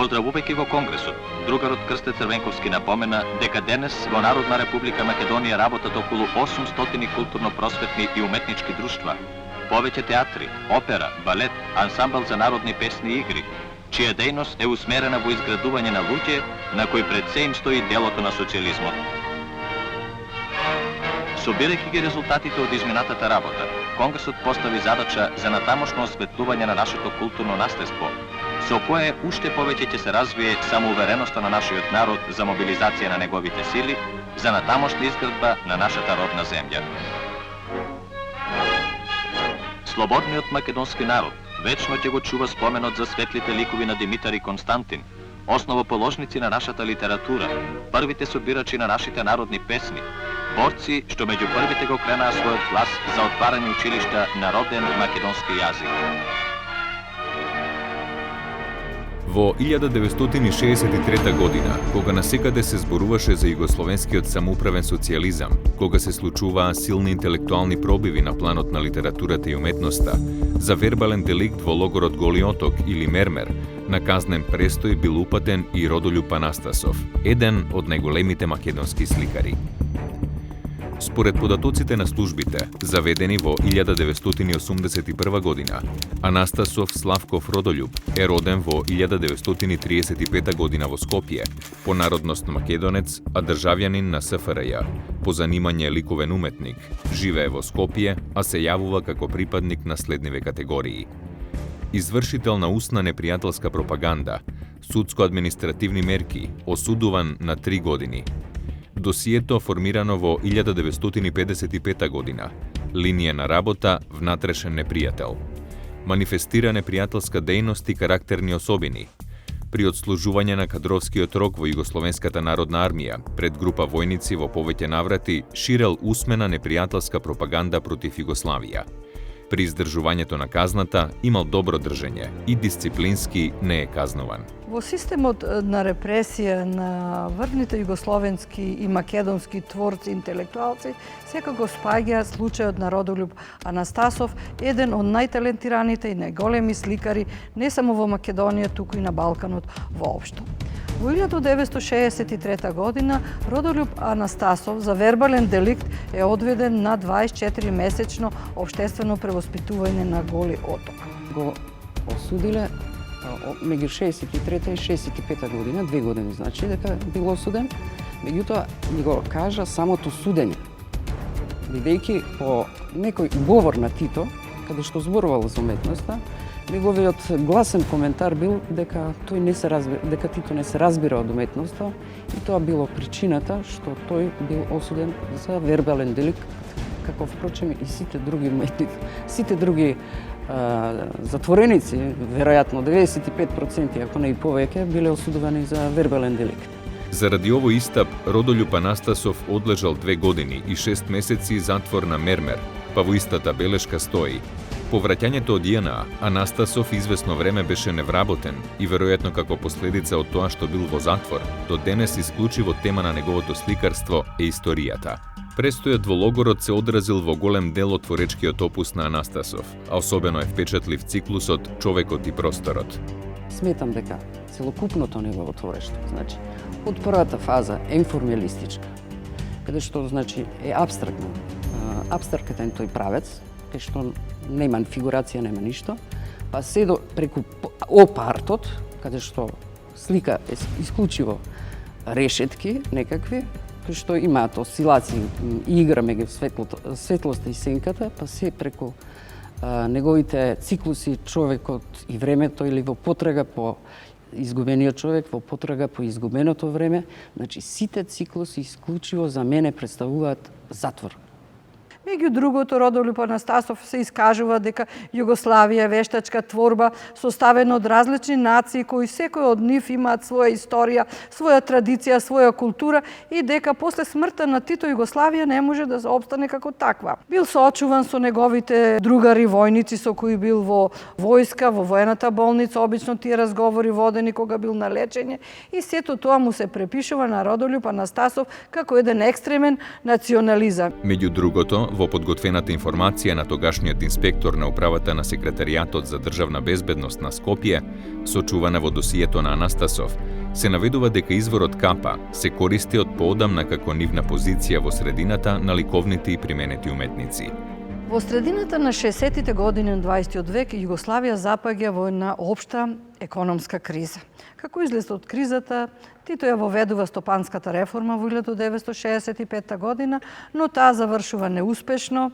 Поздравувајќи го Конгресот, другарот Крсте Црвенковски напомена дека денес во Народна република Македонија работат околу 800 културно-просветни и уметнички друштва, повеќе театри, опера, балет, ансамбл за народни песни и игри, чија дејност е усмерена во изградување на луѓе на кои пред се им стои делото на социјализмот. Собирајќи ги резултатите од изминатата работа, Конгресот постави задача за натамошно осветлување на нашето културно наследство, со кое уште повеќе ќе се развие самоувереноста на нашиот народ за мобилизација на неговите сили, за натамошна изградба на нашата родна земја. Слободниот македонски народ вечно ќе го чува споменот за светлите ликови на Димитар и Константин, основоположници на нашата литература, првите собирачи на нашите народни песни, борци што меѓу првите го кренаа својот глас за отварање училишта на роден македонски јазик. Во 1963 година, кога насекаде се зборуваше за југословенскиот самоуправен социјализам, кога се случуваа силни интелектуални пробиви на планот на литературата и уметноста, за вербален деликт во логорот Голи оток или Мермер, на казнен престој бил упатен и Родолјуб Анастасов, еден од најголемите македонски сликари. Според податоците на службите, заведени во 1981 година, Анастасов Славков Родолјуб е роден во 1935 година во Скопје, по народност македонец, а државјанин на СФРЈ, по занимање ликовен уметник, живее во Скопје, а се јавува како припадник на следниве категории: извршител на устна непријателска пропаганда, судско-административни мерки, осудуван на 3 години. Досието формирано во 1955 година. Линија на работа внатрешен непријател. Манифестира непријателска дејност и карактерни особини. При отслужување на кадровскиот рок во Југословенската народна армија, пред група војници во повеќе наврати, ширел усмена непријателска пропаганда против Југославија. При издржувањето на казната имал добро држење и дисциплински не е казнуван. Во системот на репресија на врвните југословенски и македонски творци интелектуалци секако спаѓа случајот на Родолјуб Анастасов, еден од најталентираните и најголеми сликари не само во Македонија, туку и на Балканот воопшто. Во 1963 година Родолјуб Анастасов за вербален деликт е одведен на 24-месечно општествено превоспитување на Голи оток. Го осудиле меѓу 63 и 65 година, 2 години значи дека бил осуден, меѓутоа ни го кажа самото судење. Бидејќи по некој говор на Тито, каде што зборувал за уметноста, неговиот гласен коментар бил дека дека Тито не се разбира од уметноста и тоа било причината што тој бил осуден за вербален деликт, како впрочем и сите други уметници, сите други затвореници, веројатно 95%, ако не и повеќе, биле осудувани за вербален деликт. Заради овој истап, Родолјуб Анастасов одлежал 2 години и 6 месеци затвор на Мермер, па во истата белешка стои: по враќањето од ЈНА, Анастасов извесно време беше невработен и веројатно како последица од тоа што бил во затвор, до денес исклучиво тема на неговото сликарство е историјата. Престојот во логорот се одразил во голем дел од творечкиот опус на Анастасов, а особено е впечатлив циклусот Човекот и просторот. Сметам дека целокупното негово творештво, значи, од првата фаза е информалистичка, каде што значи е абстрактно, абстрактен тој правец, кај што нема фигурација, нема ништо, па се до преку опартот, каде што слика е исклучиво решетки некакви, кои што имаат осцилации и игра меѓу светлоста и сенката, па се преку неговите циклуси Човекот и времето или во потрага по изгубениот човек, во потрага по изгубеното време, значи сите циклуси исклучиво за мене представуваат затвор. Меѓу другото, Родолјуб Анастасов се искажува дека Југославија е вештачка творба составена од различни нации кои секој од нив имаат своја историја, своја традиција, своја култура и дека после смртта на Тито Југославија не може да се опстане како таква. Бил соочуван со неговите другари војници со кои бил во војска, во воената болница, обично тие разговори водени кога бил на лечење и сето тоа му се препишува на Родолјуб Анастасов како еден екстремен национализам. Меѓу другото, во подготвената информација на тогашниот инспектор на управата на Секретаријатот за државна безбедност на Скопје, сочувана во досието на Анастасов, се наведува дека изворот капа се користи од поодамна како нивна позиција во средината на ликовните и применети уметници. Во средината на 60-тите години на 20. век Југославија запаѓа во една општа економска криза. Како излез од кризата, Тито ја воведува стопанската реформа во 1965 година, но таа завршува неуспешно.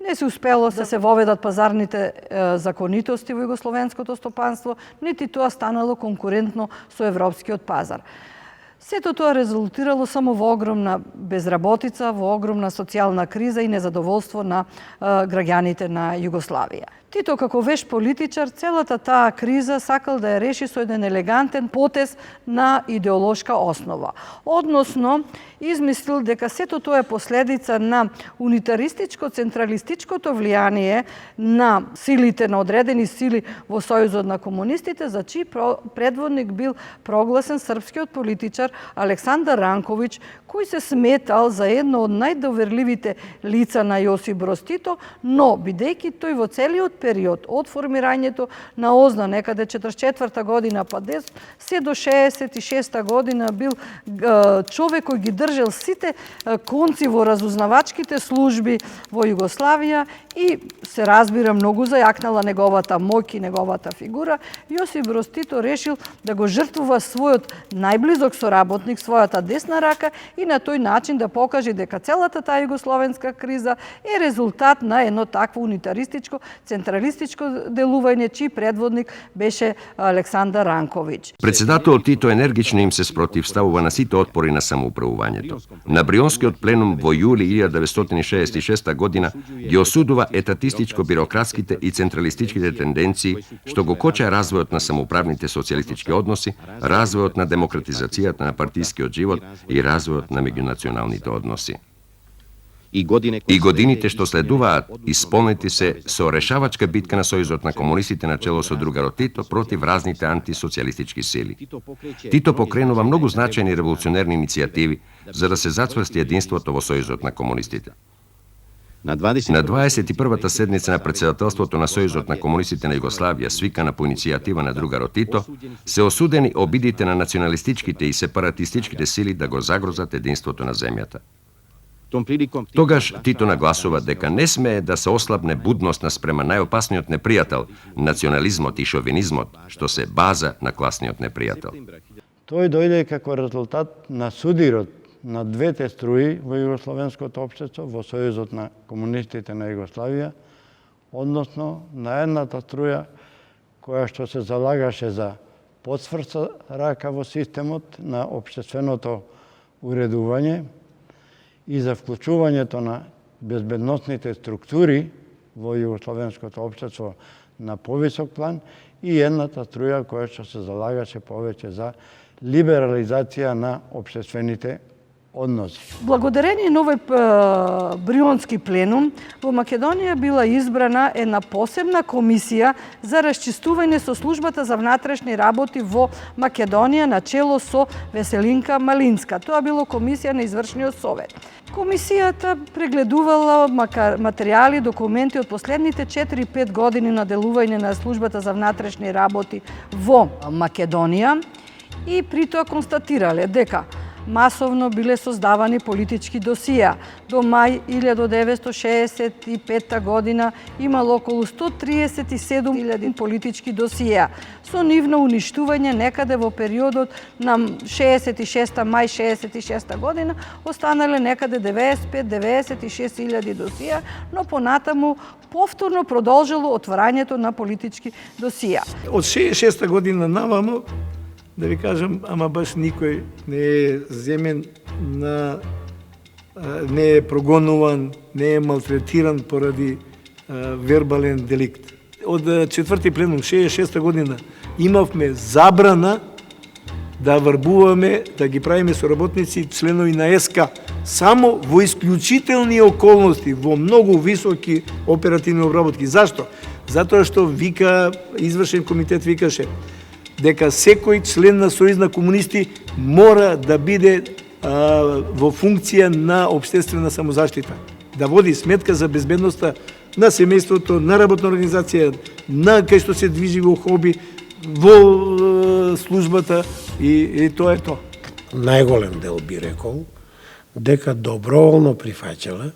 Не се успело да се воведат пазарните законитости во југословенското стопанство, нити тоа станало конкурентно со европскиот пазар. Сето тоа резултирало само во огромна безработица, во огромна социјална криза и незадоволство на граѓаните на Југославија. Тито како веш политичар целата таа криза сакал да ја реши со еден елегантен потез на идеолошка основа. Односно, измислил дека сето тоа е последица на унитаристичко-централистичкото влијание на силите, на одредени сили во Сојузот на комунистите, за чиј предводник бил прогласен српскиот политичар Александар Ранковиќ, кој се сметал за едно од најдоверливите лица на Јосип Броз Тито, но бидејќи тој во целиот период од формирањето на ОЗНА некаде 44 година па се до 66 година бил човек кој ги држел сите конци во разузнавачките служби во Југославија и се разбира многу зајакнала неговата моќ и неговата фигура, Јосип Броз Тито решил да го жртвува својот најблизок соработник, својата десна рака и на тој начин да покаже дека целата таа југословенска криза е резултат на едно такво унитаристичко, централистичко делување, чиј предводник беше Александар Ранковиќ. Председател Тито енергично им се спротивставува на сите отпори на самоуправувањето. На Брионскиот пленум во јули 1966 година ги осудува етатистичко-бирократските и централистичките тенденции што го коча развојот на самоуправните социјалистички односи, развојот на демократизацијата на партискиот живот и развојот на меѓунационалните односи. И годините што следуваат исполнети се со решавачка битка на Сојузот на комунистите на чело со другарот Тито против разните антисоцијалистички сили. Тито покренува многу значајни револуционерни иницијативи за да се зацврсти единството во Сојузот на комунистите. На 21-та седница на председателството на Сојузот на комунистите на Југославија, свикана по иницијатива на другарот Тито, се осудени обидите на националистичките и сепаратистичките сили да го загрозат единството на земјата. Тогаш Тито нагласува дека не смее да се ослабне будност спрема најопасниот непријател, национализмот и шовинизмот, што се база на класниот непријател. Тој дојде како резултат на судирот на двете струи во југословенското општество, во Сојузот на комунистите на Југославија, односно на едната струја која што се залагаше за потврста рака во системот на општественото уредување и за вклучувањето на безбедносните структури во југословенското општество на повисок план и едната струја која што се залагаше повеќе за либерализација на општествените односи. Благодарение на овој Брионски пленум, во Македонија била избрана една посебна комисија за расчистување со службата за внатрешни работи во Македонија на чело со Веселинка Малинска. Тоа било комисија на извршниот совет. Комисијата прегледувала материјали, документи од последните 4-5 години на делување на службата за внатрешни работи во Македонија и при тоа констатирале дека масовно биле создавани политички досија. До мај 1965 година имало околу 137.000 политички досија. Со нивно уништување некаде во периодот на 66 мај 66 година останале некаде 95-96.000 досија, но понатаму повторно продолжило отворањето на политички досија. Од 66 година навамо, да ви кажам, ама баш никој не е земен не е прогонуван, не е малтретиран поради вербален деликт. Од 4-ти пленум 66 година имавме забрана да врбуваме, да ги правиме соработници членови на СК само во исклучителни околности, во многу високи оперативни обработки. Зашто? Затоа што извршен комитет викаше дека секој член на Сојуз на комунисти мора да биде во функција на општествена самозаштита. да води сметка за безбедноста на семејството, на работна организација, на кај што се движи во хоби, во службата и тоа е тоа. Најголем дел би рекол дека доброволно прифаќале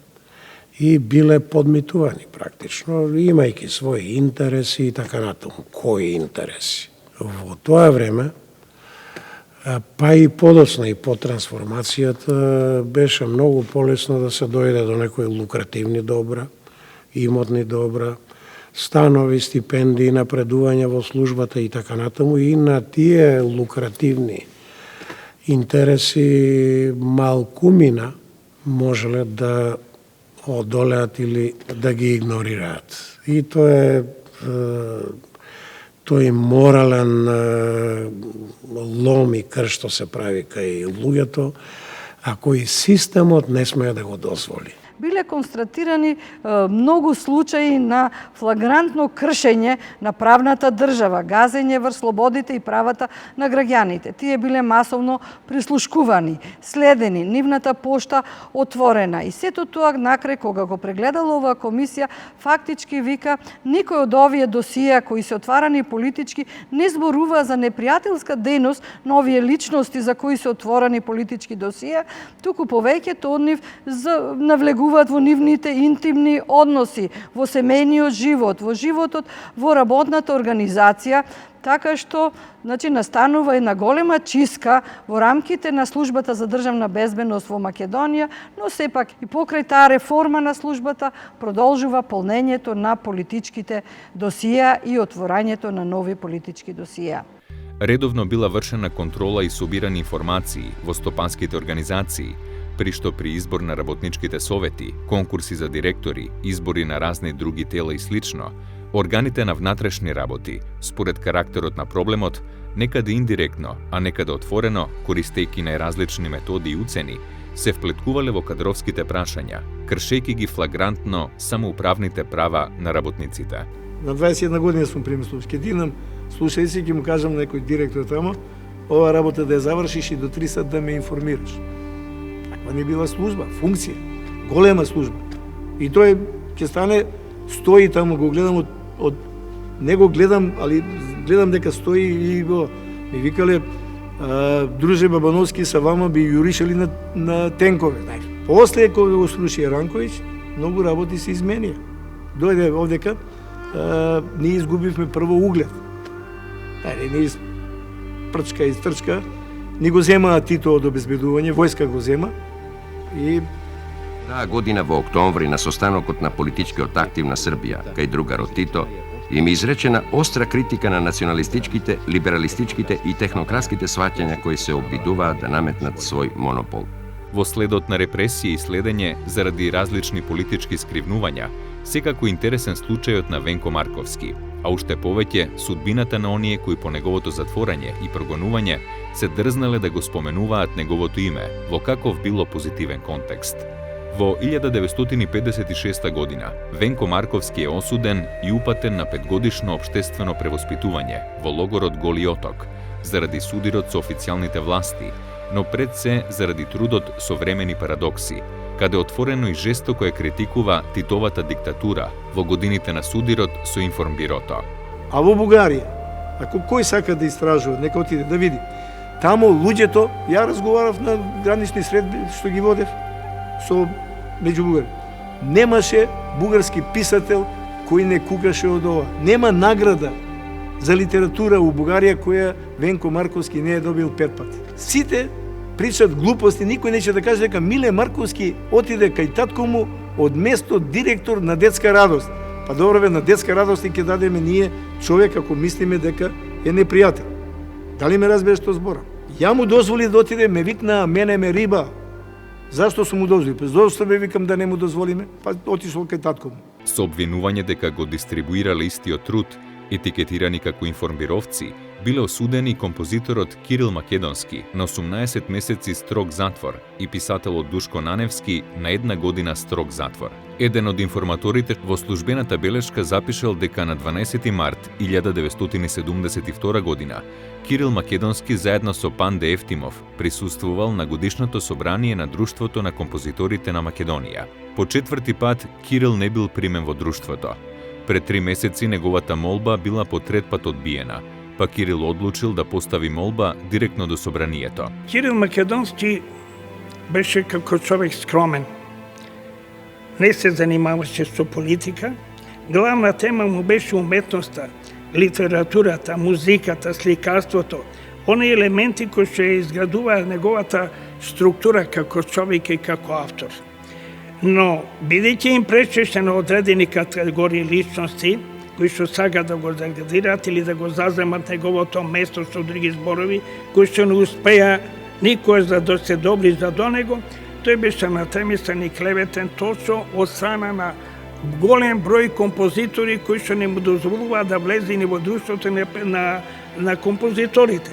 и биле подмитувани практично, имајќи своји интереси и така натаму. Кои интереси? Во тоа време, па и подоцна и по трансформацијата, беше многу полесно да се дојде до некои лукративни добра, имотни добра, станови, стипендии, напредување во службата и така натаму, и на тие лукративни интереси малкумина можеле да одолеат или да ги игнорираат. И тоа е тој морален лом и крш што се прави кај луѓето, а кој системот не смее да го дозволи. Биле констатирани многу случаи на флагрантно кршење на правната држава, газење врз слободите и правата на граѓаните. Тие биле масовно прислушкувани, следени, нивната пошта отворена. И сето тоа накрај, кога го прегледала оваа комисија, фактички вика, никој од овие досија кои се отварани политички не зборува за непријателска дејност на овие личности за кои се отворени политички досија, туку повеќето од нив навлегуваат во нивните интимни односи, во семејниот живот, во животот во работната организација, така што настанува една голема чистка во рамките на службата за државна безбедност во Македонија, но сепак и покрај таа реформа на службата продолжува полнењето на политичките досија и отворањето на нови политички досија. Редовно била вршена контрола и собирани информации во стопанските организации, при што при избор на работничките совети, конкурси за директори, избори на разни други тела и слично, органите на внатрешни работи, според карактерот на проблемот, некаде индиректно, а некаде отворено, користејќи најразлични методи и уцени, се вплеткувале во кадровските прашања, кршејќи ги флагрантно самоуправните права на работниците. На 21 година сум примислов, ке динам, слушај си, ќе му кажам некој директор тамо, ова работа да ја завршиш и до 3 сат да ме информираш. Таква не била служба, функција, голема служба. И тој ќе стане, стои таму, го гледам од не го гледам, али гледам дека стои и го ми викале друже Бабановски, са вама би јуришали на тенкове. После кога го сруши Ранковиќ, многу работи се изменија. Дојде овдека, ние изгубивме прво углед. Ние прчка и стрчка, ни го зема Тито од обезбедување, војска го зема и Таа година во октомври на состанокот на политичкиот актив на Србија, кај другарот Тито, им изречена остра критика на националистичките, либералистичките и технократските сваќања кои се обидуваат да наметнат свој монопол. Во следот на репресија и следење заради различни политички скривнувања, секако интересен случајот на Венко Марковски, а уште повеќе судбината на оние кои по неговото затворање и прогонување се дрзнале да го споменуваат неговото име во каков било позитивен контекст. Во 1956 година Венко Марковски е осуден и упатен на 5-годишно општествено превоспитување во логорот Голи Оток заради судирот со официјалните власти, но пред се заради трудот со времени парадокси, каде отворено и жестоко ја критикува Титовата диктатура во годините на судирот со Информбирото. А во Бугарија, ако кој сака да истражува, нека отиде да види. Таму луѓето, ја разговарав на гранични средби што ги водев со меѓу бугари. Немаше бугарски писател кој не кукаше од ова. Нема награда за литература у Бугарија која Венко Марковски не е добил 5 пати. Сите причат глупости, никој нече да каже дека Миле Марковски отиде кај татко му од место директор на детска радост. Па добро бе, на детска радост и ќе дадеме ние човек ако мислиме дека е непријател. Дали ме разбереш што зборам? Ја му дозволи да отиде, ме викна, мене ме риба. Зашто сум му дозволи? Па зашто ме викам да не му дозволиме? Па отишол кај татко му. Со обвинување дека го дистрибуирале истиот труд, етикетирани како информбировци, биле осудени композиторот Кирил Македонски на 18 месеци строг затвор и писателот Душко Наневски на 1 година строг затвор. Еден од информаторите во службената белешка запишал дека на 12 март 1972 година Кирил Македонски заедно со Панде Ефтимов присуствувал на годишното собрание на Друштвото на композиторите на Македонија. По 4ти пат Кирил не бил примен во друштвото. Пред 3 месеци неговата молба била по 3 пат одбиена, па Кирил одлучил да постави молба директно до собранието. Кирил Македонски беше како човек скромен. Не се занимаваше со политика. Главна тема му беше уметноста, литературата, музиката, сликарството, оние елементи кои што изградуваа неговата структура како човек и како автор. Но, бидејќи им пречеше на одредени категории личности, кои што сака да го деградираат или да го заземат неговото место со други зборови, кои што не успеа никој да се доближа до него, тој беше натемисан и клеветен точно од страна на голем број композитори кои што не му дозволуваат да влезе ни во друштвото на композиторите.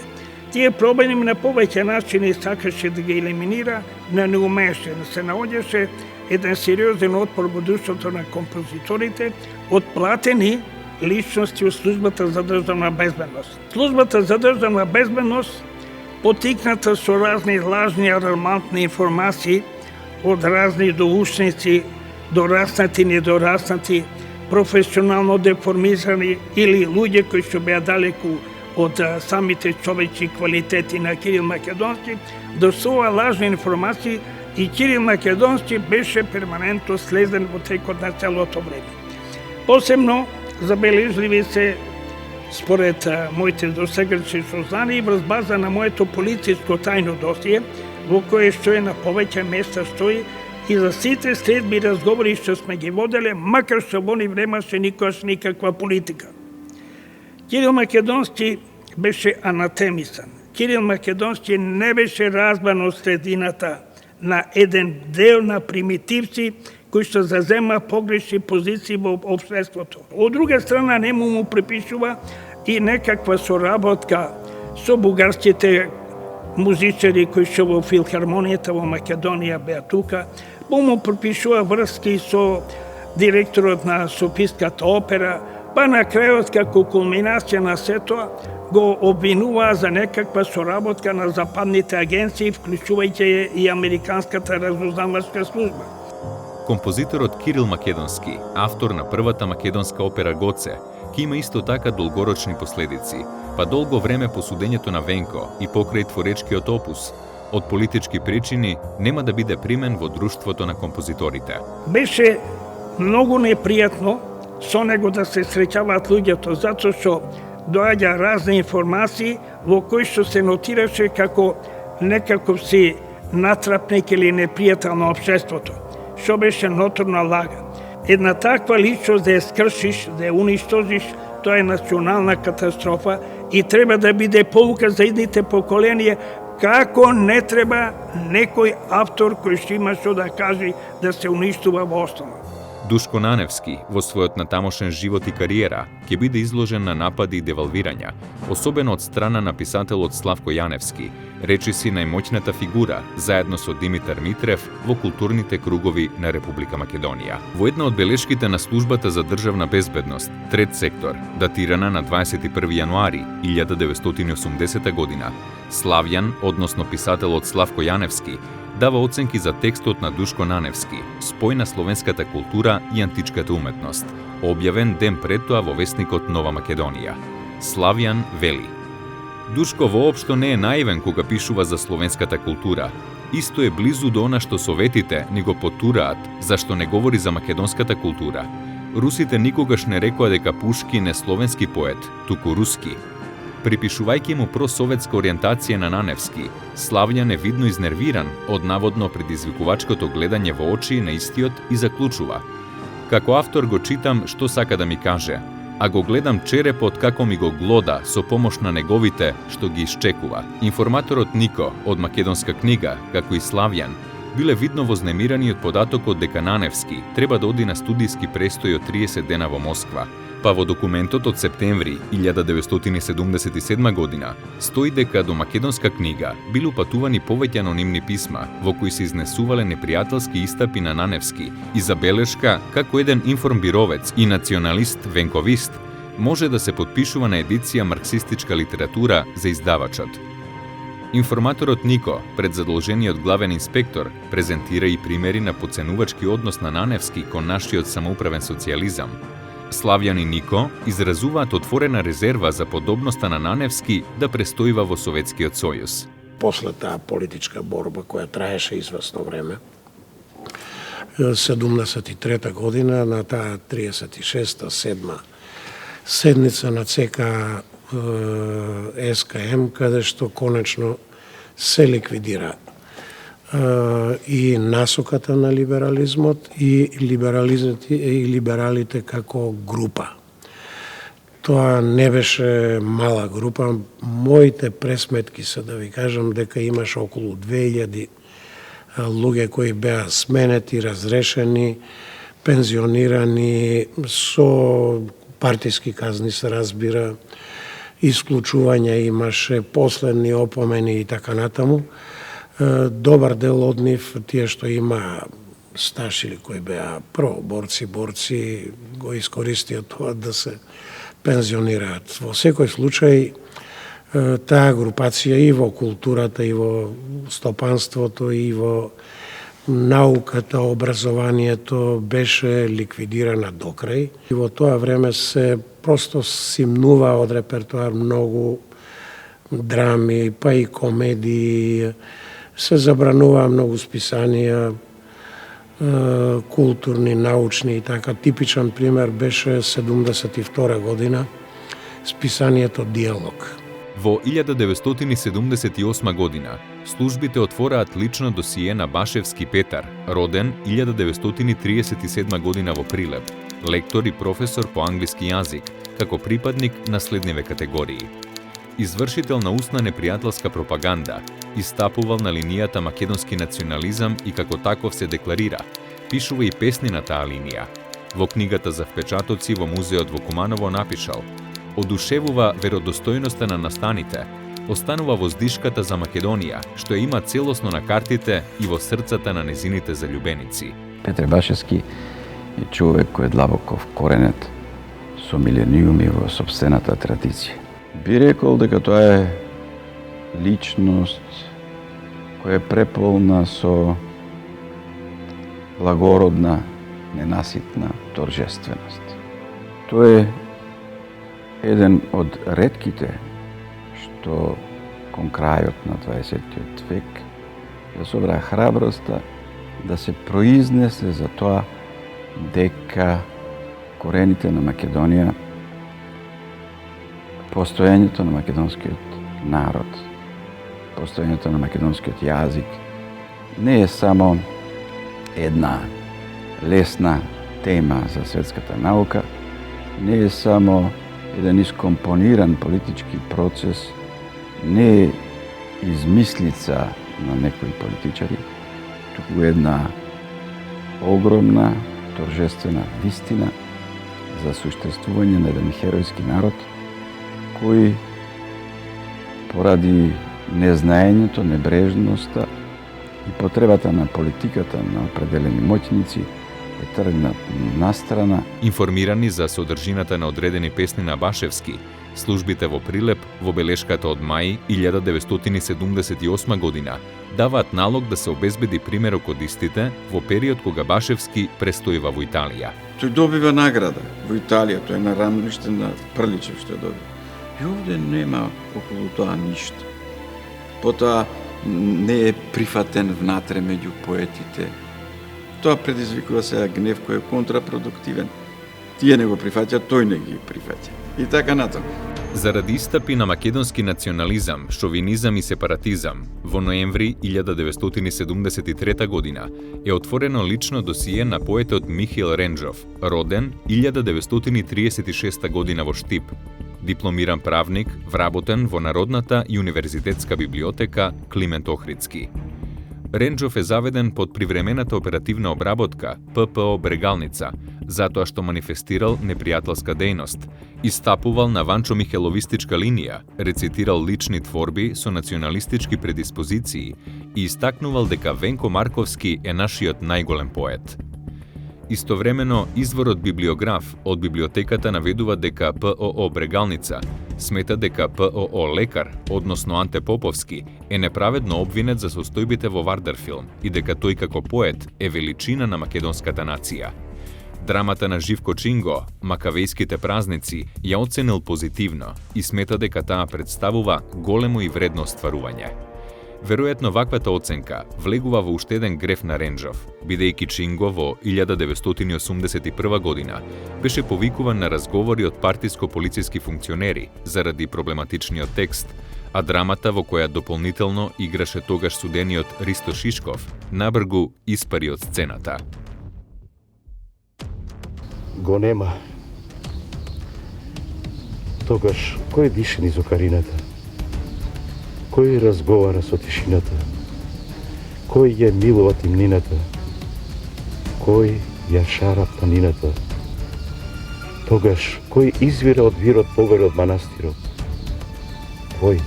Тие проблеми на повеќе начини сакаше да ги елиминира, но не умееше. Се наоѓаше еден сериозен отпор во друштвото на композиторите од платени личности од Службата за државна безбедност. Службата за државна безбедност, потикната со разни лажни алармантни информации од разни доушници, дораснати, недораснати, професионално деформирани или луѓе кои што беа далеку од самите човечки квалитети на Кирил Македонски, досува лажни информации и Кирил Македонски беше перманентно следен во текот на целото време. Посебно забележливи се, според моите досегашни сознания, врз база на моето полициско тајно досие, во кое што е на повеќе места стои и за сите следби разговори што сме ги воделе, макар што во они времаше никогаш никаква политика. Кирил Македонски беше анатемисан. Кирил Македонски не беше разбран од средината на еден дел на примитивци кои што зазема погрешни позиции во општеството. Од друга страна, не му припишува и некаква соработка со бугарските музичари кои што во филхармонијата во Македонија беа тука, му припишува врски со директорот на Софиската опера, па на крајот, како кулминација на сето, го обвинуваа за некаква соработка на западните агенции, вклучувајќи и Американската разузнавачка служба. Композиторот Кирил Македонски, автор на првата македонска опера Гоце, ки има исто така долгорочни последици, па долго време по судењето на Венко и покрај творечкиот опус, од политички причини нема да биде примен во Друштвото на композиторите. Беше многу непријатно со него да се среќаваат луѓето, затоа што доаѓа разни информации во кои што се нотираше како некаков си натрапник или непријател на општеството, што беше ноторна лага. Една таква личност да ја скршиш, да ја уништожиш, тоа е национална катастрофа и треба да биде поука за идните поколенија како не треба некој автор кој што има што да каже да се уништува во основа. Душко Наневски, во својот натамошен живот и кариера, ќе биде изложен на напади и девалвирања, особено од страна на писателот Славко Јаневски, речиси најмоќната фигура, заедно со Димитар Митрев, во културните кругови на Република Македонија. Во една од белешките на Службата за државна безбедност, трет сектор, датирана на 21 јануари 1980 година, Славјан, односно писателот Славко Јаневски, дава оценки за текстот на Душко Наневски, спој на словенската култура и античката уметност, објавен ден пред тоа во весникот Нова Македонија. Славјан вели: Душко воопшто не е наивен кога пишува за словенската култура. Исто е близу до она што советите ни го потураат, зашто не говори за македонската култура. Русите никогаш не рекоа дека Пушкин е словенски поет, туку руски. Припишувајќи му просоветска ориентација на Наневски, Славјан е видно изнервиран од наводно предизвикувачкото гледање во очи на истиот и заклучува: Како автор го читам што сака да ми каже, а го гледам черепот како ми го глода со помош на неговите што ги исчекува. Информаторот Нико од Македонска книга, како и Славјан, биле видно вознемирани од податокот дека Наневски треба да оди на студиски престој од 30 дена во Москва, па во документот од септември 1977 година стои дека до македонска книга биле упатувани повеќе анонимни писма во кои се изнесувале непријателски истапи на Наневски и забелешка како еден информбировец и националист венковист може да се подпишува на едиција марксистичка литература за издавачот. Информаторот Нико, пред задолжениот главен инспектор, презентира и примери на подценувачки однос на Наневски кон нашиот самоуправен социјализам. Славјан и Нико изразуваат отворена резерва за подобноста на Наневски да престојува во Советскиот сојуз. После таа политичка борба која траеше известно време, 73 година на таа 36-та, 7-ма седница на ЦК СКМ, каде што конечно се ликвидира и насоката на либерализмот и либералите како група. Тоа не беше мала група. Моите пресметки се да ви кажам дека имаше околу 2000 луѓе кои беа сменети, разрешени, пензионирани, со партиски казни се разбира, исклучувања имаше, последни опомени и така натаму. Добар дел од нив, тие што има стаж или кои беа прво борци, го искористија тоа да се пензионираат. Во секој случај, таа групација и во културата, и во стопанството, и во науката, образованието беше ликвидирана докрај. И во тоа време се просто симнува од репертоар многу драми, па и комедии, се забранува многу списанија, културни, научни и така. Типичен пример беше 72 година списанието Диалог. Во 1978 година службите отвораат лично досие на Башевски Петар, роден 1937 година во Прилеп, лектор и професор по англиски јазик, како припадник на следниве категории. Извршител на устна непријателска пропаганда, истапувал на линијата македонски национализам и како таков се декларира, пишува и песни на таа линија. Во книгата за впечатоци во музеот во Куманово напишал: одушевува веродостојноста на настаните, останува воздишката за Македонија, што ја има целосно на картите и во срцата на незините заљубеници. Петре Башевски е човек кој е длабоко вкоренет со милениуми во сопствената традиција. Би рекол дека тоа е личност која е преполна со благородна, ненаситна торжественост. Тој е еден од ретките што кон крајот на 20. век ја собра храброста да се произнесе за тоа дека корените на Македонија, постоењето на македонскиот народ, постоењето на македонскиот јазик не е само една лесна тема за светската наука, не е само еден искомпониран политички процес, не е измислица на некои политичари, туку една огромна торжествена вистина за суштествување на еден херојски народ кој поради незнаењето, небрежноста и потребата на политиката на определени моќници е тргнат настрана. Информирани за содржината на одредени песни на Башевски, службите во Прилеп во белешката од мај 1978 година даваат налог да се обезбеди примерок од истите во период кога Башевски престојува во Италија. Тој добива награда во Италија, тој е на рамниште на Прличев што ја добива. И овде нема околу тоа ништо. Потоа не е прифатен внатре меѓу поетите. Тоа предизвикува сега гнев кој е контрапродуктивен. Тие не го прифаќаат, тој не ги прифаќа. И така натаму. Заради истапи на македонски национализам, шовинизам и сепаратизам, во ноември 1973 година е отворено лично досие на поетот Михаил Ренџов, роден 1936 година во Штип, дипломиран правник, вработен во Народната и универзитетска библиотека Климент Охридски. Ренџов е заведен под привремената оперативна обработка ППО Брегалница, затоа што манифестирал непријателска дејност, истапувал на ванчо-михеловистичка линија, рецитирал лични творби со националистички предиспозиции и истакнувал дека Венко Марковски е нашиот најголем поет. Истовремено, изворот библиограф од библиотеката наведува дека ПОО Брегалница смета дека ПОО Лекар, односно Анте Поповски, е неправедно обвинет за состојбите во Вардарфилм и дека тој како поет е величина на македонската нација. Драмата на Живко Чинго, Макавејските празници, ја оценил позитивно и смета дека таа представува големо и вредно стварување. Веројатно ваквата оценка влегува во уште еден греф на Ренџов, бидејќи Чинго во 1981 година беше повикуван на разговори од партиско-полициски функционери заради проблематичниот текст, а драмата во која дополнително играше тогаш судениот Ристо Шишков набргу испари од сцената. Го нема. Тогаш кој дише низ окарината? Кој разговара со тишината? Кој ја милува тимнината? Кој ја шара планината? Тогаш кој извира од вирот повере од манастирот? Кој?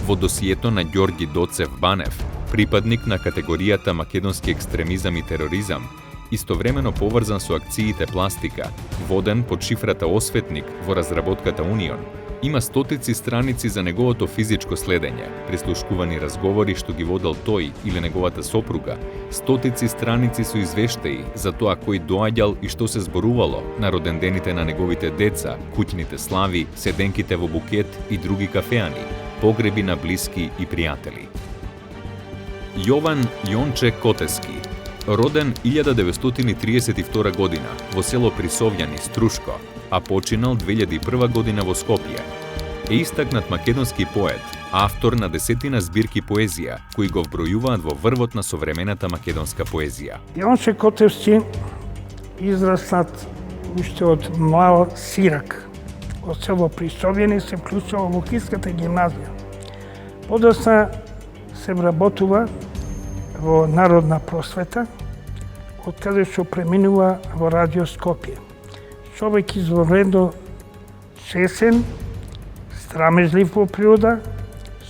Во досието на Ѓорги Доцев Банев, припадник на категоријата македонски екстремизам и тероризам, истовремено поврзан со акциите Пластика, воден под шифрата Осветник во разработката Унион, има стотици страници за неговото физичко следење, прислушкувани разговори што ги водел тој или неговата сопруга, стотици страници со извештаи за тоа кој доаѓал и што се зборувало на родендените на неговите деца, куќните слави, седенките во букет и други кафеани, погреби на блиски и пријатели. Јован Јонче Котески, роден 1932 година во село Присовјани, Струшко, а починал 2001 година во Скопје. Е истакнат македонски поет, автор на десетина збирки поезија, кои го вбројуваат во врвот на современата македонска поезија. Јонче Котевски израснат уште од мал сирак. Од село Присовјани се вклучува во Киската гимназија. Подосна се вработува во Народна просвета, од каде што преминува во Радио Скопје. Човек изворедно чесен, страмежлив во природа,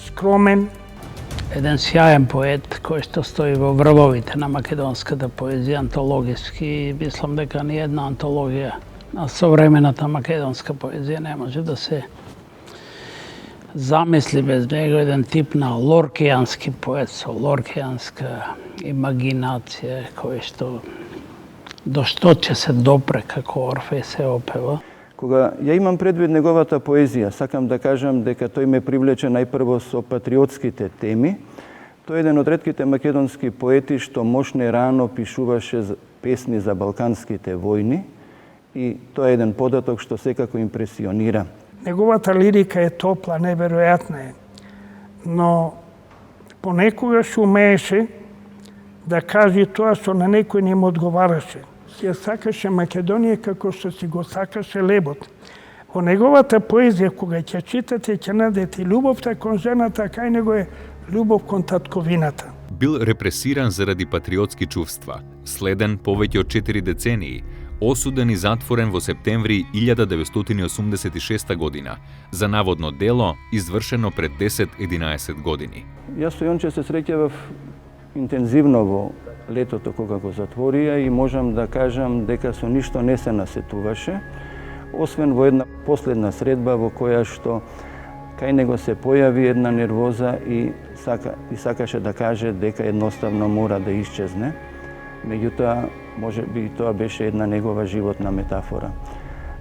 скромен. Еден сјаен поет кој што стои во врвовите на македонската поезија, антологиски. Мислам дека ни една антологија на современата македонска поезија не може да се замисли без него, еден тип на лоркијански поет со лоркијанска имагинација кој што до што ќе се допре како Орфеј се опева. Кога ја имам предвид неговата поезија, сакам да кажам дека тој ме привлече најпрво со патриотските теми. Тој е еден од ретките македонски поети што мощно и рано пишуваше песни за балканските војни и тоа е еден податок што секако импресионира. Неговата лирика е топла, неверојатна е, но понекогаш умееше да каже тоа што на некој не му одговараше. Ја сакаше Македонија како што си го сакаше лебот. Во неговата поезија, кога ќе читате, ќе најдете љубовта кон жената, кај него е љубов кон татковината. Бил репресиран заради патриотски чувства, следен повеќе од 4 децении, осуден и затворен во септември 1986 година за наводно дело извршено пред 10-11 години. Јас со Јонче се среќавав интензивно во летото кога го затворија и можам да кажам дека со ништо не се насетуваше, освен во една последна средба во која што кај него се појави една нервоза и сакаше да каже дека едноставно мора да исчезне. Меѓутоа, може би тоа беше една негова животна метафора.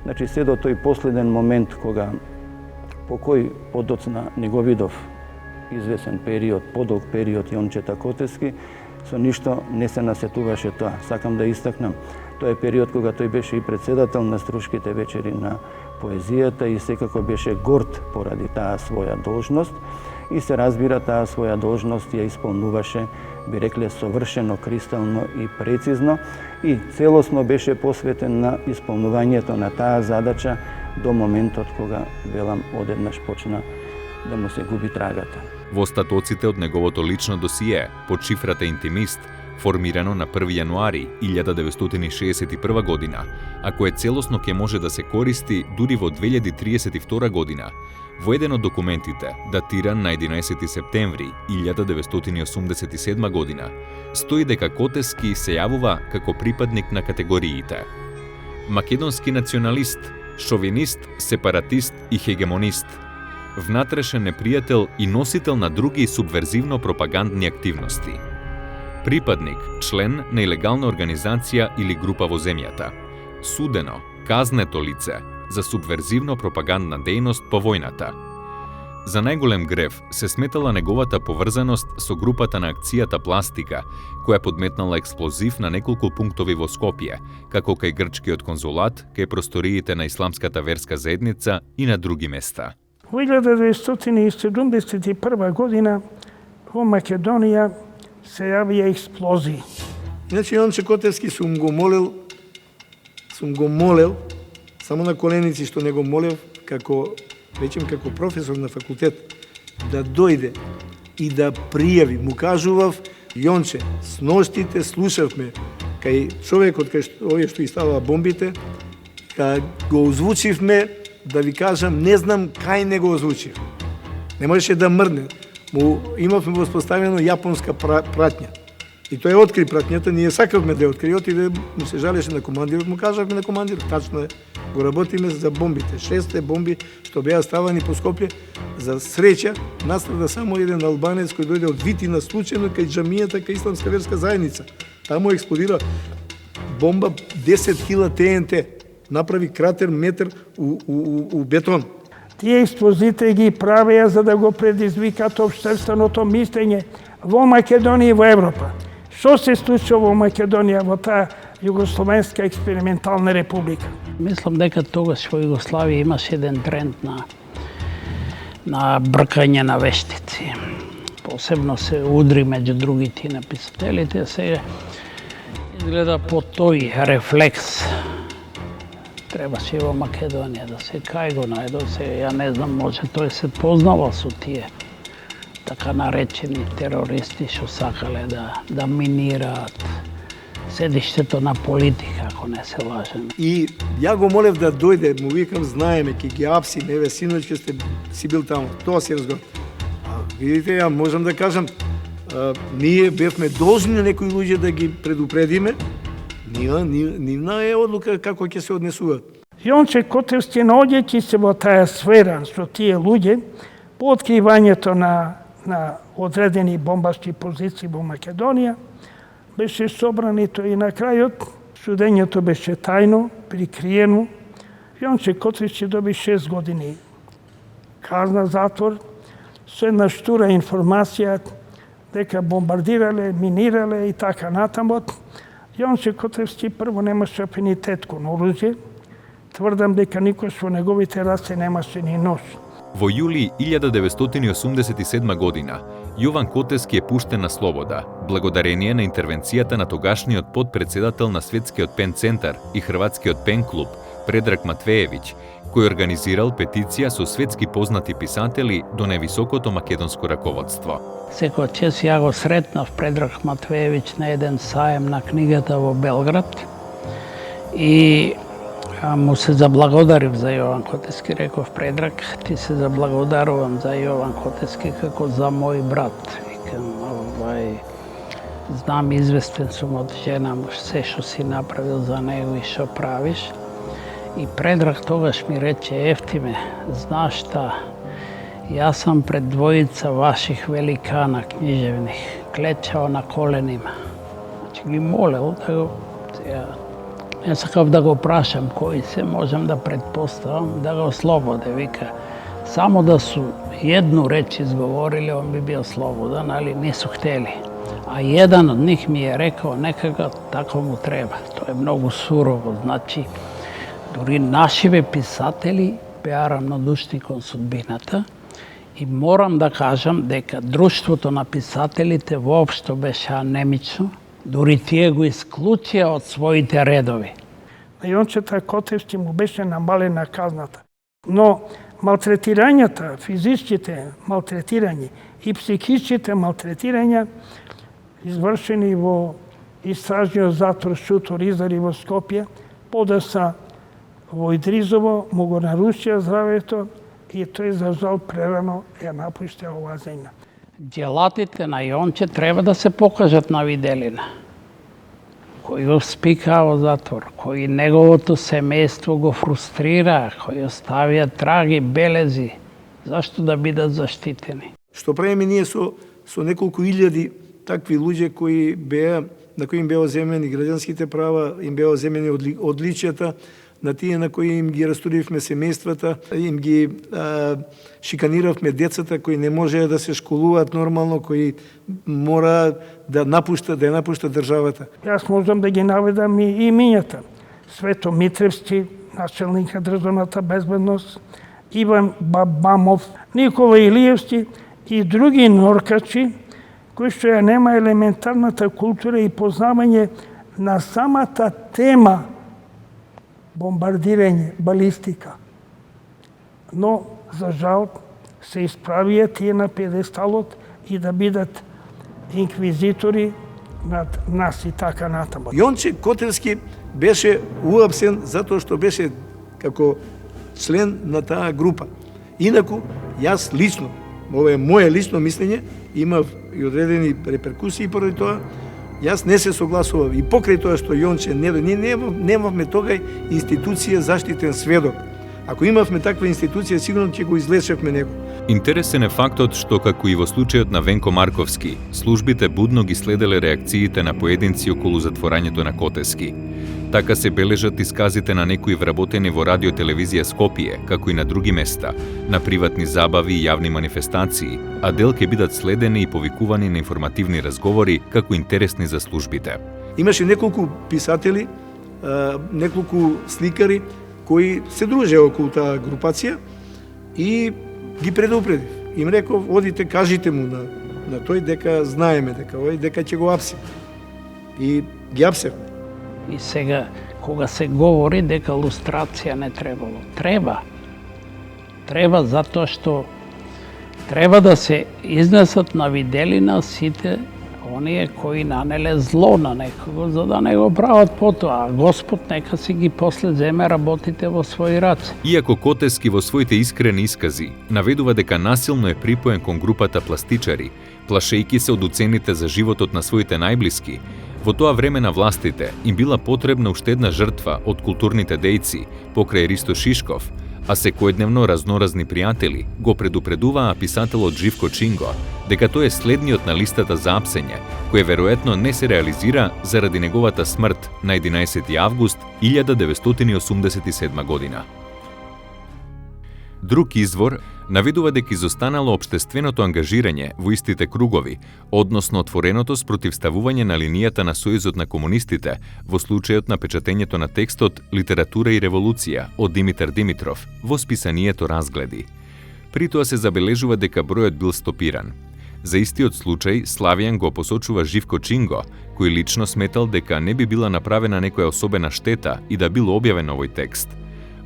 Значи, се до тој последен момент кога по кој подоцна не го видов извесен период, подолг период Јончета Котески, со ништо не се насетуваше тоа. Сакам да истакнам, тоа е период кога тој беше и председател на Струшките вечери на поезијата и секако беше горд поради таа своја должност и се разбира таа своја должност ја исполнуваше, би рекле, совршено, кристално и прецизно и целосно беше посветен на исполнувањето на таа задача до моментот кога, велам, одеднаш почна да му се губи трагата. Во остатоците од неговото лично досие, под шифрата Интимист, формирано на 1. јануари 1961 година, а кое целосно ќе може да се користи дури во 2032 година, во еден од документите, датиран на 11 септември 1987 година, стои дека Котески се јавува како припадник на категориите македонски националист, шовинист, сепаратист и хегемонист, внатрешен непријател и носител на други субверзивно-пропагандни активности, припадник, член на илегална организација или група во земјата, судено, казнето лице за субверзивно-пропагандна дејност по војната. За најголем грев се сметала неговата поврзаност со групата на акцијата Пластика, која подметнала експлозив на неколку пунктови во Скопје, како кај грчкиот конзулат, кај просториите на исламската верска заедница и на други места. Во 1971 година во Македонија се јавија експлозии. Значи, Јонче Котевски сум го молел, само на коленици што не го молев, како професор на факултет, да дојде и да пријави. Му кажував, Јонче, с ноштите слушавме кај човекот, кај овие што ставаа бомбите, го озвучивме, да ви кажам, не знам кај не го озвучив. Не можеше да мрдне. Имавме воспоставено јапонска пратња. И тој откри пратњата, ние сакавме да ја откри, отиде, му се жалеше на командирот, му кажавме на командирот, тачно е, го работиме за бомбите. 6 бомби што беа ставани по Скопје, за среќа, настрада само еден албанец кој дојде од Витина случајно кај џамијата, кај исламска верска заедница. Таму експлодира бомба 10 кг ТНТ, направи кратер метар у бетон. Тие експлозите ги правеа за да го предизвикат општественото мислење во Македонија и во Европа. Што се случува во Македонија, во таа Југословенска експериментална република? Мислам дека тогаш во Југославија имаше еден тренд на бркање на вештици. Посебно се удри меѓу другите написателите. Сега изгледа по тој рефлекс требаше и во Македонија да се кај го најдо. Ја не знам, може тој се познавал со тие така наречени терористи што сакале да минираат седиштето на политика, ако не се лажем. И ја го молев да дојде, му викам, знаеме, ки ги апсим, еве, синоќ ќе си бил таму, тоа си разговор. Видите, ја можам да кажам, ние бевме должни некои луѓе да ги предупредиме, нивна е одлука како ќе се однесуваат. Јонче Котевски, наоѓајќи се во таа сфера со тие луѓе, по откривањето на одредени бомбашки позиции во Македонија, беше собран и тој на крајот. Судењето беше тајно, прикриено. Јонче Котевски доби 6 години казна затвор, со една штура информација дека бомбардирале, минирале и така натаму. Јонче Котевски прво немаше афинитет кон оружје. Тврдам дека никош во неговите раце немаше ни нож. Во јули 1987 година, Јован Котевски е пуштен на слобода, благодарение на интервенцијата на тогашниот подпредседател на Светскиот пен центар и Хрватскиот пен клуб, Предраг Матвеевиќ, кој организирал петиција со светски познати писатели до највисокото македонско раководство. Секој час ја го сретнав Предраг Матвеевиќ на еден саем на книгата во Белград и му се заблагодарив за Јован Котевски. Реков, Предраг, ти се заблагодарувам за Јован Котевски како за мој брат. Викам, знам, известен сум од жена му, се што си направил за него и што правиш. И Предраг тогаш ми рече, Ефтиме, знаеш шта, јас сам пред двојица ваших великана книжевних, клечао на коленима. Значи ги молел да го... Не сакав да го прашам кои се, можам да предпоставам да го ослободе. Вика, само да су едну реч изговорили, он би бил слободен, али не су хтели. А еден од них ми е рекao, некако тако му треба. Тоа е многу сурово, значи, дури нашиве писатели беа рамнодушни кон судбината и морам да кажам дека друштвото на писателите воопшто беше анемично, дури тие го исклучија од своите редови. На Јончета Котевски му беше намалена казната. Но малтретирањата, физичките малтретирања и психичките малтретирања извршени во истражниот затвор Шутор Изари во Скопје, подоцна во Идризово му го нарушија здравето и тој за жал прерано ја напушти оваа земја. Ѓелатите на Јонче треба да се покажат на виделина. Кој го спика во затвор, кој неговото семејство го фрустрира, кој оставија траги, белези, зашто да бидат заштитени? Што правиме ние со неколку илјади такви луѓе кои беа, на кои им беа земени граѓанските права, им беа земени одличијата, на тие на кои им ги растуривме семејствата, им ги шиканиравме децата кои не можеа да се школуваат нормално, кои мора да напуштат државата. Јас можам да ги наведам и имињата. Свето Митревски, начелник на државната безбедност, Иван Бабамов, Никола Илиевски и други норкачи, кои што ја нема елементарната култура и познавање на самата тема бомбардирање, балистика. Но, за жал, се исправија тие на педесталот и да бидат инквизитори над нас и така натаму. Јонче Котевски беше уапсен затоа што беше како член на таа група. Инаку, јас лично, ова е моје лично мислење, имав и одредени реперкусии поради тоа, јас не се согласував и покрај тоа што Јонче немавме тогај институција заштитен сведок. Ако имавме таква институција, сигурно ќе го излечевме него. Интересен е фактот што, како и во случајот на Венко Марковски, службите будно ги следеле реакциите на поединци околу затворањето на Котевски. Така се бележат исказите на некои вработени во радиотелевизија Скопје, како и на други места, на приватни забави и јавни манифестации, а дел ќе бидат следени и повикувани на информативни разговори како интересни за службите. Имаше неколку писатели, неколку сликари кои се дружеа околу таа групација и ги предупредив. Им реков, одите, кажите му на тој дека знаеме дека ќе го апсим. И ги апсевме. И сега, кога се говори дека лустрација не требало, треба. Треба затоа што треба да се изнесат на виделина сите оние кои нанеле зло на некого, за да не го прават потоа, а Господ нека си ги после земе работите во своји раце. Иако Котевски во своите искрени искази наведува дека насилно е припоен кон групата пластичари, плашејки се од уцените за животот на своите најблиски, во тоа време на властите им била потребна уште една жртва од културните дејци покрај Ристо Шишков, а секојдневно разноразни пријатели го предупредуваа писателот Живко Чинго дека тој е следниот на листата за апсење, кој веројатно не се реализира заради неговата смрт на 11 август 1987 година. Друг извор наведува дека изостанало општественото ангажирање во истите кругови, односно отвореното спротивставување на линијата на Сојузот на комунистите во случајот на печатењето на текстот «Литература и револуција» од Димитар Димитров во списанието «Разгледи». При тоа се забележува дека бројот бил стопиран. За истиот случај Славијан го посочува Живко Чинго, кој лично сметал дека не би била направена некоја особена штета и да бил објавен овој текст.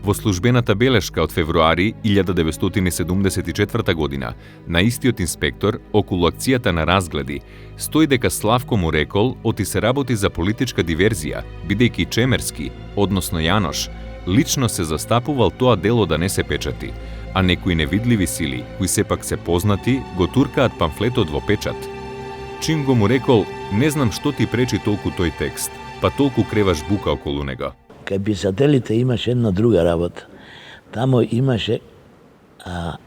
Во службената белешка од февруари 1974 година на истиот инспектор околу акцијата на Разгледи стои дека Славко му рекол оти се работи за политичка диверзија, бидејќи Чемерски, односно Јанош, лично се застапувал тоа дело да не се печати, а некои невидливи сили, кои сепак се познати, го туркаат памфлетот во печат. Чинго му рекол, не знам што ти пречи толку тој текст, па толку креваш бука околу него. Кај писателите имаше една друга работа. Тамо имаше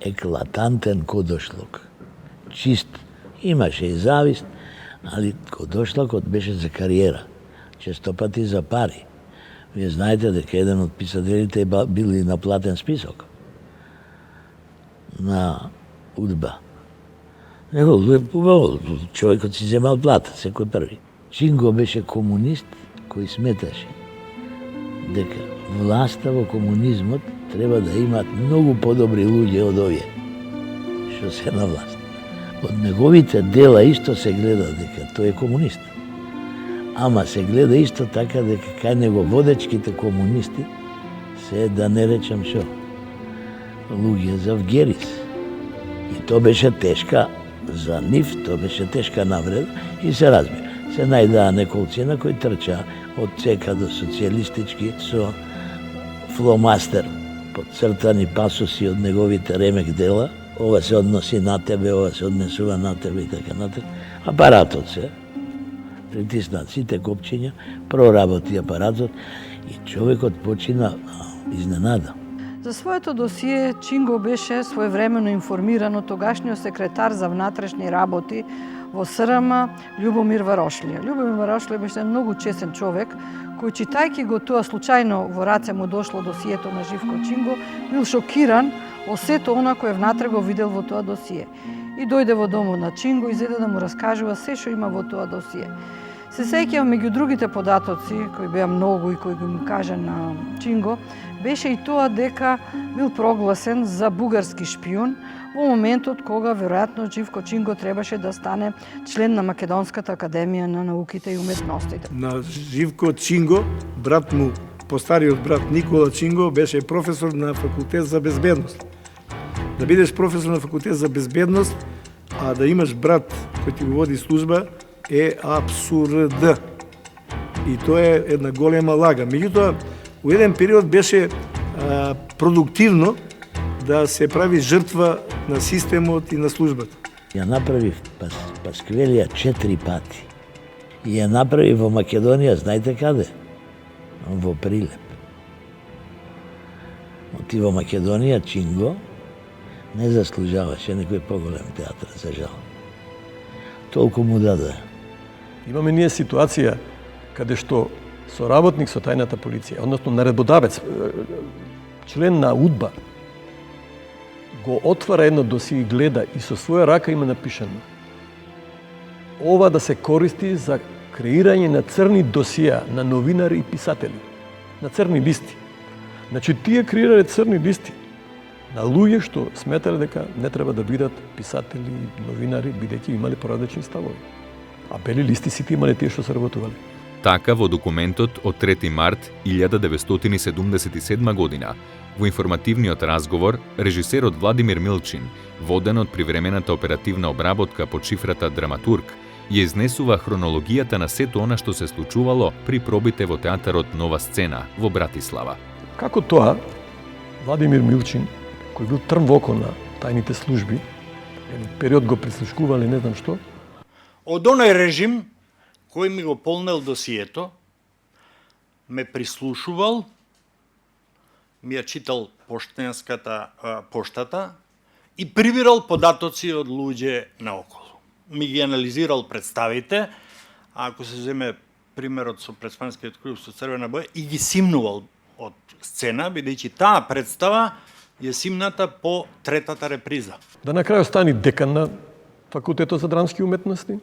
еклатантен кодошлок. Чист. Имаше и завист, али кодошлокот беше за кариера. Често пати за пари. Вие знаете дека еден од писателите бил и на платен список. На УДБА. Човекот си земал плата, секој први. Чинго беше комунист кој сметаше дека власта во комунизмот треба да имаат многу подобри луѓе од овие што се на власт. Од неговите дела исто се гледа дека тој е комунист. Ама се гледа исто така дека кај него водечките комунисти се да не речам шо. луѓе за Вгерис. И то беше тешка за нив, то беше тешка навреда и се разбира. Се најдаа неколцина кои трча од ЦК до социјалистички со фломастер, подцртани пасоси од неговите ремек дела, ова се односи на тебе, ова се однесува на тебе и така натаму. Апаратот се притиснат сите копчиња, проработи апаратот и човекот почина изненада. За своето досие Чинго беше своевремено информиран од тогашниот секретар за внатрешни работи во СРМ Љубомир Варошлија. Љубомир Варошлија беше многу чесен човек кој, читајќи го тоа случајно во раце му дошло досието на Живко Чинго, бил шокиран од сето она кој внатре го видел во тоа досие. И дојде во домот на Чинго и зеде да му раскажува се што има во тоа досие. Се сеќавам меѓу другите податоци, кои беа многу и кои му кажа на Чинго, беше и тоа дека бил прогласен за бугарски шпион во моментот кога веројатно Живко Чинго требаше да стане член на Македонската академија на науките и уметностите. На Живко Чинго, брат му, постариот брат Никола Чинго, беше професор на факултет за безбедност. Да бидеш професор на факултет за безбедност, а да имаш брат кој ти го води служба, е абсурд. И тоа е една голема лага. Меѓутоа, у еден период беше продуктивно да се прави жртва на системот и на службата. Ја направи Пасквелија 4 пати. И ја направи во Македонија, знаете каде? Во Прилеп. Оти во Македонија Чинго не заслужаваше некој поголем театар, за жал. Толку му даде. Имаме ние ситуација каде што соработник со тајната полиција, односно наредбодавец, член на УДБА, го отвара едно досие и гледа и со своја рака има напишано ова да се користи за креирање на црни досија на новинари и писатели, на црни листи. Значи, тие креирале црни листи на луѓе што сметале дека не треба да бидат писатели и новинари, бидејќи имале поразлични ставови. А бели листи сите имале тие што се работувале. Така, во документот од 3 март 1977 година, во информативниот разговор, режисерот Владимир Милчин, воден од привремената оперативна обработка под шифрата Драматург, ја изнесува хронологијата на сето она што се случувало при пробите во театарот Нова сцена во Братислава. Како тоа, Владимир Милчин, кој бил трн во око на тајните служби, еден период го прислушкувале не знам што, од оној режим кој ми го полнел досието, ме прислушувал, ми ја читал поштата и прибирал податоци од луѓе наоколу. Ми ги анализирал представите, а ако се земе примерот со Преспанскиот круг со црвена боја, и ги симнувал од сцена, бидејќи таа представа е симната по третата реприза. Да на крај стани декан на Факултетот за драмски уметности,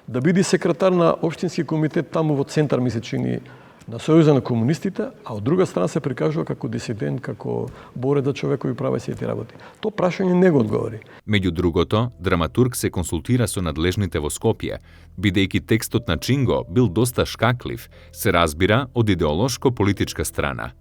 да биде секретар на општински комитет таму во центар, ми се чини, на Сојуза на комунистите, а од друга страна се прикажува како дисидент, како борец за човекови права и сите работи. То прашање не го одговори. Меѓу другото, драматург се консултира со надлежните во Скопје, бидејќи текстот на Чинго бил доста шкаклив, се разбира од идеолошко-политичка страна.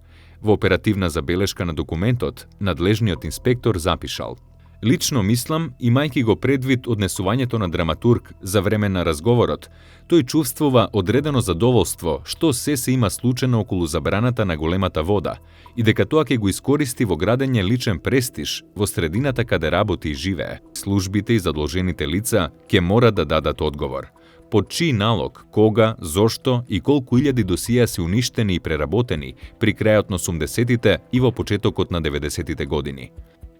Во оперативна забелешка на документот, надлежниот инспектор запишал: Лично мислам, имајќи го предвид однесувањето на драматург за време на разговорот, тој чувствува одредено задоволство што се има случено околу забраната на големата вода и дека тоа ќе го искористи во градење личен престиж во средината каде работи и живее. Службите и задолжените лица ќе мора да дадат одговор. Под чиј налог, кога, зошто и колку илјади досија се уништени и преработени при крајот на 80-тите и во почетокот на 90-тите години.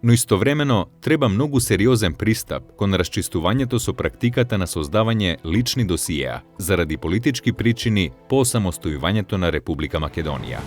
Но истовремено треба многу сериозен пристап кон расчистувањето со практиката на создавање лични досиеа заради политички причини по самостојувањето на Република Македонија.